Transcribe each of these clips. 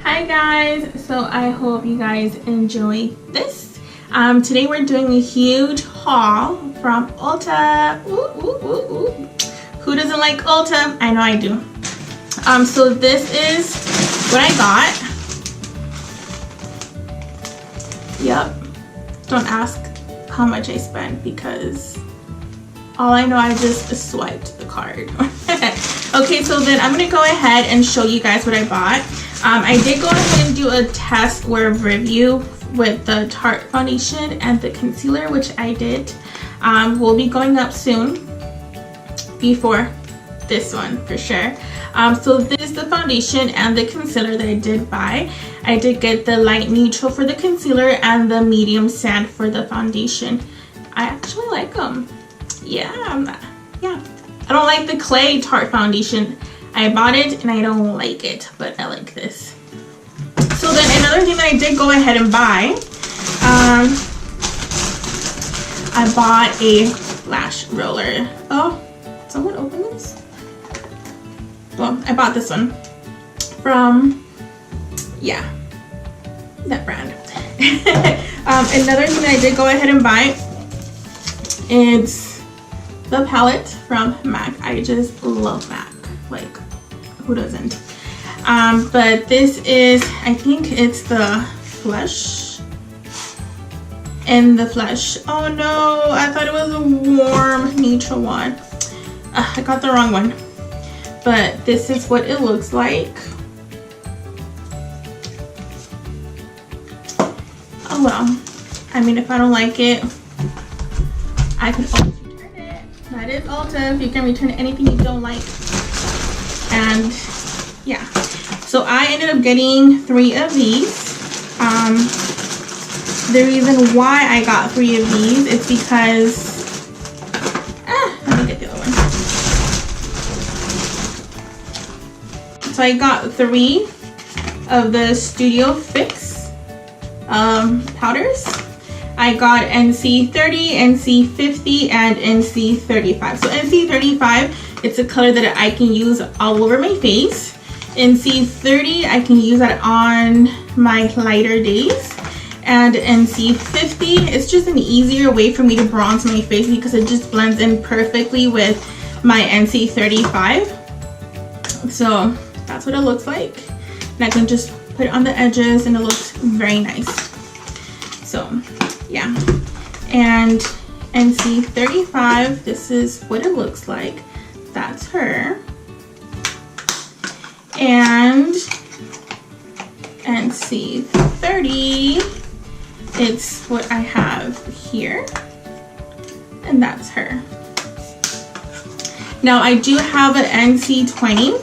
Hi guys, so I hope you guys enjoy this. Today we're doing a huge haul from Ulta. Who doesn't like Ulta? I know I do. So this is what I got. Yep. Don't ask how much I spent because all I know, I just swiped the card. Okay, so then I'm gonna go ahead and show you guys what I bought. I did go ahead and do a test or a review with the Tarte foundation and the concealer, which I did. Will be going up soon before this one for sure. So this is the foundation and the concealer that I did buy. I did get the light neutral for the concealer and the medium sand for the foundation. I actually like them. Yeah. I don't like the clay Tarte foundation. I bought it and I don't like it, but I like this. So then another thing that I did go ahead and buy, I bought a lash roller. Oh, someone open this? Well, I bought this one from, yeah, that brand. Another thing that I did go ahead and buy is the palette from MAC. I just love MAC. Like, who doesn't? But this is, I think it's the Flesh. And the Flesh. Oh no, I thought it was a warm neutral one. I got the wrong one. But this is what it looks like. Oh well. I mean, if I don't like it, I can always return it. That is Ulta. You can return anything you don't like. And yeah, so I ended up getting 3 of these. The reason why I got 3 of these is because let me get the other one. So I got 3 of the Studio Fix powders. I got NC30, NC50, and NC35. So NC35, it's a color that I can use all over my face. NC30, I can use that on my lighter days. And NC50, it's just an easier way for me to bronze my face because it just blends in perfectly with my NC35. So that's what it looks like. And I can just put it on the edges and it looks very nice. So yeah, and NC35, this is what it looks like. That's her. And NC30, it's what I have here, and that's her. Now I do have an NC20,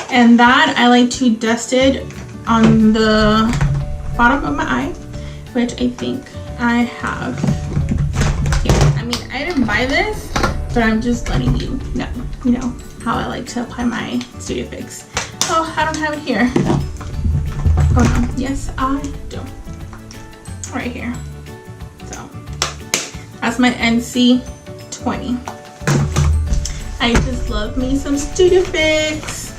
and that I like to dust it on the bottom of my eye, which I think I have here. I mean, I didn't buy this, but I'm just letting you know, how I like to apply my Studio Fix. Oh, I don't have it here. Oh no, yes I do. Right here. So, that's my NC20. I just love me some Studio Fix.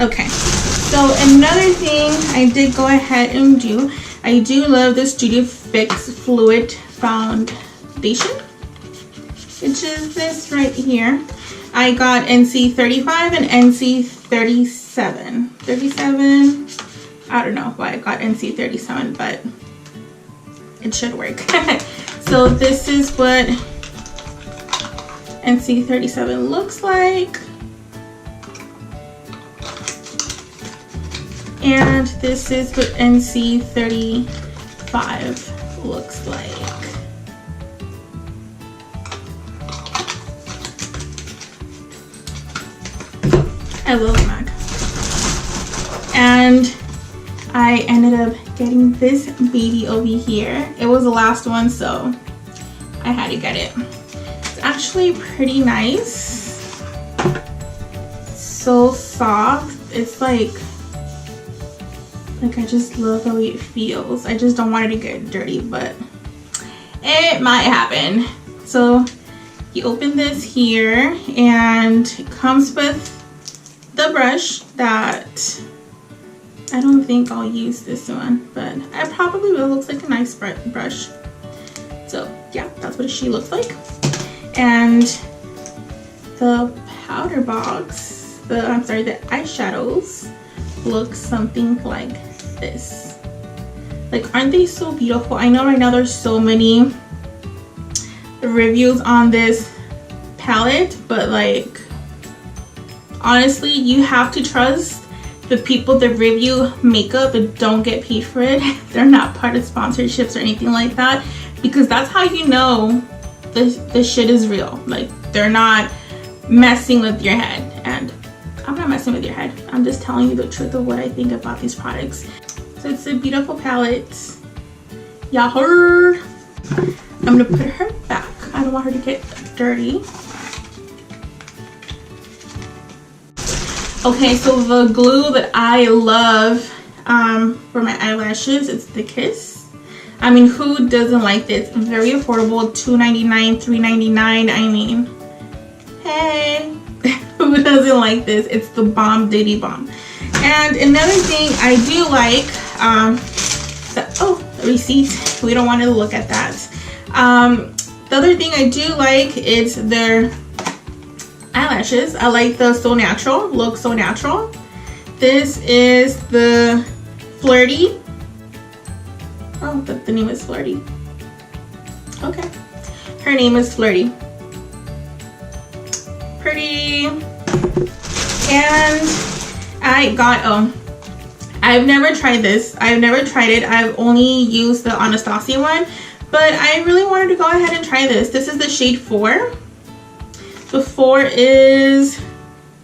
Okay, so another thing I did go ahead and do, I do love the Studio Fix Fluid Foundation, which is this right here. I got NC35 and NC37. 37, I don't know why I got NC37, but it should work. So this is what NC37 looks like. And this is what NC35 looks like. I love MAC. And I ended up getting this baby over here. It was the last one, so I had to get it. It's actually pretty nice. So soft. It's like I just love the way it feels. I just don't want it to get dirty, but it might happen. So you open this here and it comes with the brush that I don't think I'll use this one, but I probably will. It looks like a nice brush. So yeah, that's what she looks like. And the powder box, the eyeshadows look something like this. Like, aren't they so beautiful? I know right now there's so many reviews on this palette, but like, honestly, you have to trust the people that review makeup and don't get paid for it. They're not part of sponsorships or anything like that, because that's how you know this shit is real. Like, they're not messing with your head. And I'm not messing with your head. I'm just telling you the truth of what I think about these products. So it's a beautiful palette. Y'all heard. I'm gonna put her back. I don't want her to get dirty. Okay, so the glue that I love for my eyelashes, it's the Kiss. I mean, who doesn't like this? Very affordable, $2.99, $3.99. I mean, hey, who doesn't like this? It's the bomb diddy bomb. And another thing I do like, the receipt. We don't want to look at that. The other thing I do like is their eyelashes. I like the So Natural, look So Natural. This is the Flirty. Oh, but the name is Flirty. Okay, her name is Flirty. Pretty. And I got, I've never tried this. I've never tried it. I've only used the Anastasia one, but I really wanted to go ahead and try this. This is the shade 4. The 4 is,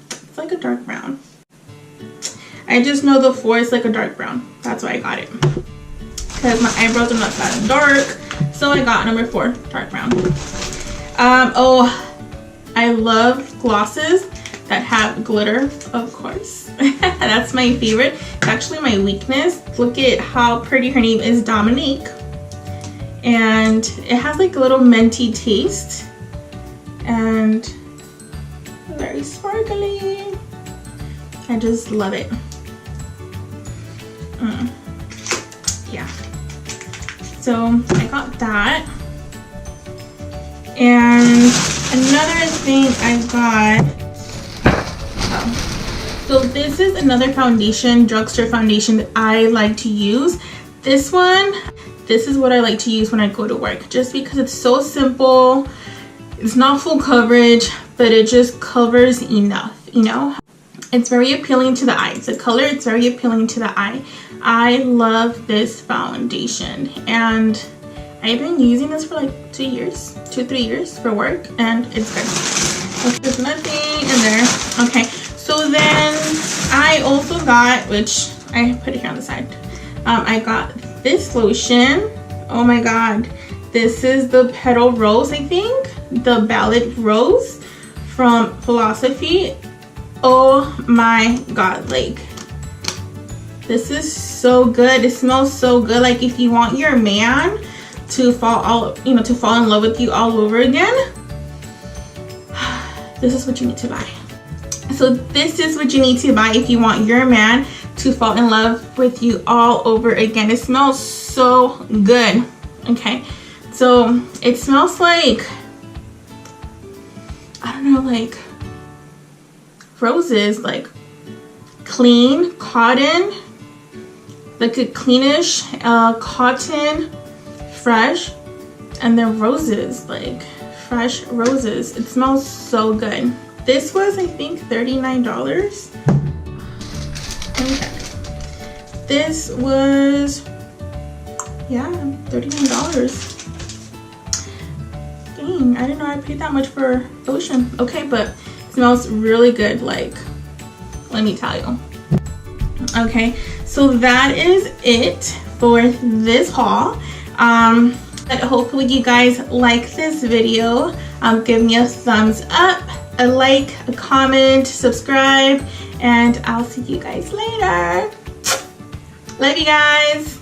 it's like a dark brown. I just know the 4 is like a dark brown. That's why I got it. Because my eyebrows are not that dark. So I got number 4, dark brown. Oh, I love glosses that have glitter, of course. That's my favorite. It's actually my weakness. Look at how pretty. Her name is Dominique. And it has like a little minty taste. And very sparkly. I just love it. Yeah. So I got that. And another thing I got, so this is another foundation, drugstore foundation that I like to use. This one, this is what I like to use when I go to work, just because it's so simple. It's not full coverage, but it just covers enough, you know. It's very appealing to the eye. The color, it's very appealing to the eye. I love this foundation, and I've been using this for like 2 years, 2-3 years for work, and it's good. Okay, there's nothing in there. Okay, so then I also got, which I put it here on the side, I got this lotion. Oh my god, this is the Petal Rose, I think, the Ballad Rose from Philosophy. Oh my god, like, this is so good. It smells so good. Like, if you want your man to fall in love with you all over again, this is what you need to buy. So this is what you need to buy if you want your man to fall in love with you all over again. It smells so good. Okay, so it smells like, I don't know, like roses, like clean cotton, like a cleanish cotton, fresh, and then roses, like fresh roses. It smells so good. This was, I think, $39. Let me check. This was, yeah, $39. Dang, I didn't know I paid that much for lotion. Okay, but it smells really good, like, let me tell you. Okay, so that is it for this haul. But hopefully you guys like this video. Give me a thumbs up, a like, a comment, subscribe, and I'll see you guys later. Love you guys.